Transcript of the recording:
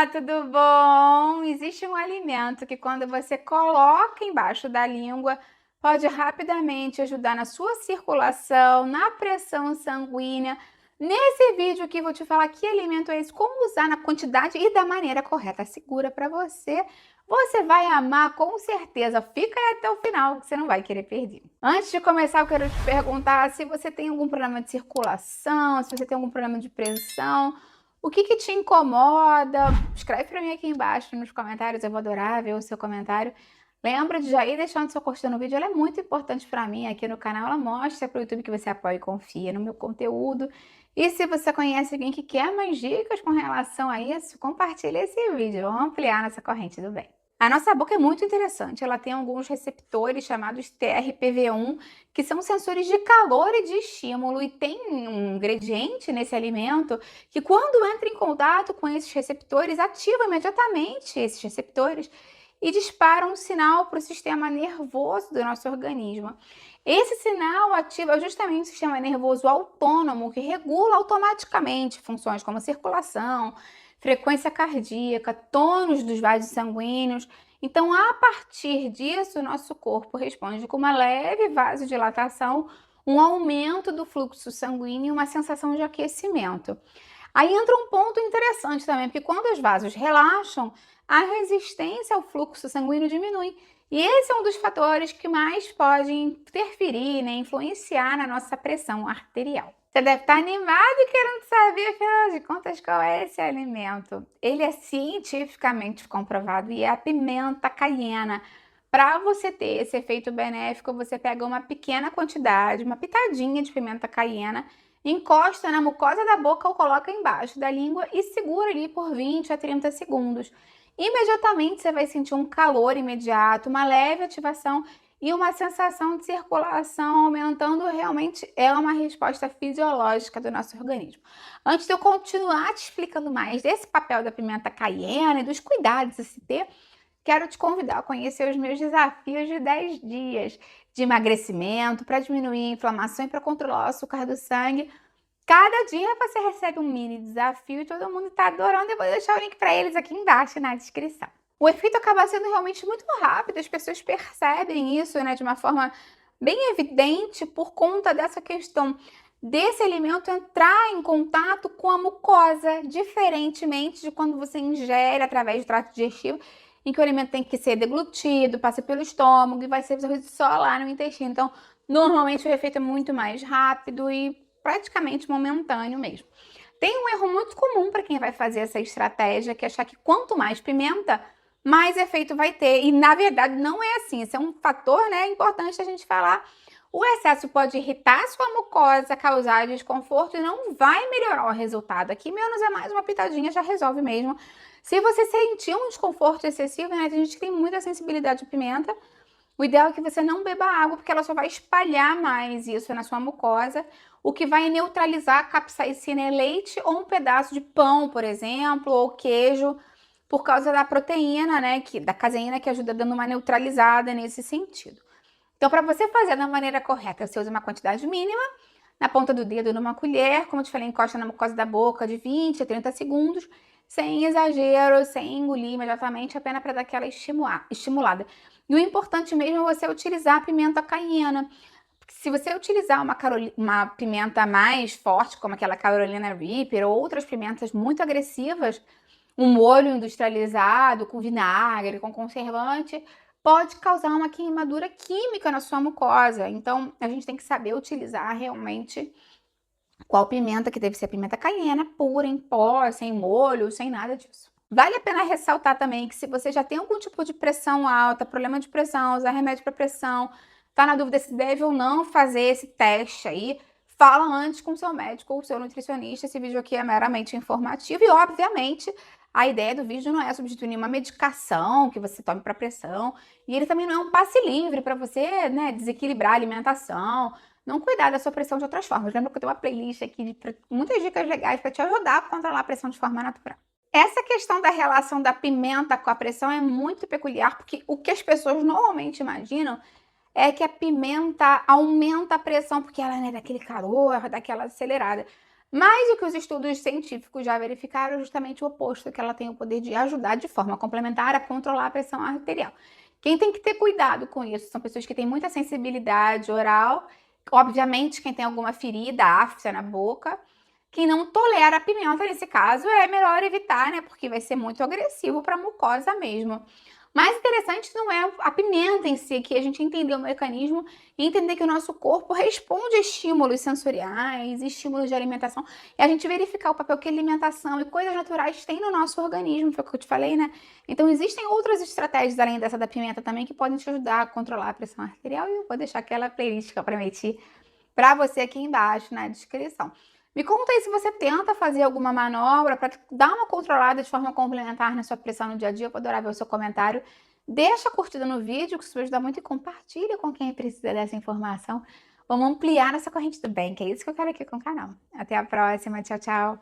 Olá, tudo bom? Existe um alimento que quando você coloca embaixo da língua, pode rapidamente ajudar na sua circulação, na pressão sanguínea. Nesse vídeo aqui vou te falar que alimento é esse, como usar na quantidade e da maneira correta, segura para você. Você vai amar com certeza. Fica aí até o final que você não vai querer perder. Antes de começar, eu quero te perguntar se você tem algum problema de circulação, se você tem algum problema de pressão. O que te incomoda? Escreve para mim aqui embaixo nos comentários, eu vou adorar ver o seu comentário. Lembra de já ir deixando sua curtida no vídeo, ela é muito importante para mim aqui no canal. Ela mostra para o YouTube que você apoia e confia no meu conteúdo. E se você conhece alguém que quer mais dicas com relação a isso, compartilha esse vídeo. Vamos ampliar nossa corrente do bem. A nossa boca é muito interessante, ela tem alguns receptores chamados TRPV1, que são sensores de calor e de estímulo, e tem um ingrediente nesse alimento que, quando entra em contato com esses receptores, ativa imediatamente esses receptores e dispara um sinal para o sistema nervoso do nosso organismo. Esse sinal ativa justamente o sistema nervoso autônomo, que regula automaticamente funções como circulação, frequência cardíaca, tônus dos vasos sanguíneos. Então, a partir disso, o nosso corpo responde com uma leve vasodilatação, um aumento do fluxo sanguíneo e uma sensação de aquecimento. Aí entra um ponto interessante também, porque quando os vasos relaxam, a resistência ao fluxo sanguíneo diminui. E esse é um dos fatores que mais podem interferir, né, influenciar na nossa pressão arterial. Você deve estar animado e querendo saber, afinal de contas, qual é esse alimento. Ele é cientificamente comprovado e é a pimenta caiena. Para você ter esse efeito benéfico, você pega uma pequena quantidade, uma pitadinha de pimenta caiena, encosta na mucosa da boca ou coloca embaixo da língua e segura ali por 20 a 30 segundos. Imediatamente você vai sentir um calor imediato, uma leve ativação e uma sensação de circulação aumentando. Realmente é uma resposta fisiológica do nosso organismo. Antes de eu continuar te explicando mais desse papel da pimenta caiena e dos cuidados a se ter, quero te convidar a conhecer os meus desafios de 10 dias de emagrecimento, para diminuir a inflamação e para controlar o açúcar do sangue. Cada dia você recebe um mini desafio e todo mundo está adorando. Eu vou deixar o link para eles aqui embaixo na descrição. O efeito acaba sendo realmente muito rápido, as pessoas percebem isso, né, de uma forma bem evidente por conta dessa questão desse alimento entrar em contato com a mucosa, diferentemente de quando você ingere através do trato digestivo, em que o alimento tem que ser deglutido, passa pelo estômago e vai ser absorvido só lá no intestino. Então, normalmente o efeito é muito mais rápido e praticamente momentâneo mesmo. Tem um erro muito comum para quem vai fazer essa estratégia, que é achar que quanto mais pimenta, mais efeito vai ter. E na verdade não é assim. Esse é um fator, né, importante a gente falar. O excesso pode irritar a sua mucosa, causar desconforto e não vai melhorar o resultado. Aqui menos é mais, uma pitadinha já resolve mesmo. Se você sentir um desconforto excessivo, né, tem gente que tem muita sensibilidade à pimenta, o ideal é que você não beba água, porque ela só vai espalhar mais isso na sua mucosa, o que vai neutralizar a capsaicina em leite ou um pedaço de pão, por exemplo, ou queijo, por causa da proteína, né, da caseína, que ajuda dando uma neutralizada nesse sentido. Então, para você fazer da maneira correta, você usa uma quantidade mínima, na ponta do dedo, numa colher, como eu te falei, encosta na mucosa da boca de 20 a 30 segundos, sem exagero, sem engolir imediatamente, apenas para dar aquela estimulada. E o importante mesmo é você utilizar a pimenta caiena. Porque se você utilizar uma pimenta mais forte, como aquela Carolina Reaper ou outras pimentas muito agressivas, um molho industrializado com vinagre, com conservante, pode causar uma queimadura química na sua mucosa. Então, a gente tem que saber utilizar realmente qual pimenta, que deve ser a pimenta caiena, pura, em pó, sem molho, sem nada disso. Vale a pena ressaltar também que se você já tem algum tipo de pressão alta, problema de pressão, usar remédio para pressão, tá na dúvida se deve ou não fazer esse teste aí, fala antes com o seu médico ou seu nutricionista. Esse vídeo aqui é meramente informativo e, obviamente, a ideia do vídeo não é substituir nenhuma medicação que você tome para pressão, e ele também não é um passe livre para você, né, desequilibrar a alimentação, não cuidar da sua pressão de outras formas. Lembra que eu tenho uma playlist aqui de muitas dicas legais para te ajudar a controlar a pressão de forma natural. Essa questão da relação da pimenta com a pressão é muito peculiar, porque o que as pessoas normalmente imaginam é que a pimenta aumenta a pressão, porque ela, né, dá aquele calor, dá aquela acelerada. Mas o que os estudos científicos já verificaram é justamente o oposto, que ela tem o poder de ajudar de forma complementar a controlar a pressão arterial. Quem tem que ter cuidado com isso são pessoas que têm muita sensibilidade oral, obviamente quem tem alguma ferida, afta na boca. Quem não tolera a pimenta, nesse caso, é melhor evitar, né? Porque vai ser muito agressivo para a mucosa mesmo. Mais interessante não é a pimenta em si, que a gente entender o mecanismo e entender que o nosso corpo responde a estímulos sensoriais, estímulos de alimentação, e a gente verificar o papel que alimentação e coisas naturais têm no nosso organismo, foi o que eu te falei, né? Então existem outras estratégias além dessa da pimenta também que podem te ajudar a controlar a pressão arterial, e eu vou deixar aquela playlist que eu prometi para você aqui embaixo na descrição. Me conta aí se você tenta fazer alguma manobra para dar uma controlada de forma complementar na sua pressão no dia a dia. Eu vou adorar ver o seu comentário. Deixa a curtida no vídeo, que isso vai ajudar muito, e compartilha com quem precisa dessa informação. Vamos ampliar essa corrente do bem, que é isso que eu quero aqui com o canal. Até a próxima. Tchau, tchau.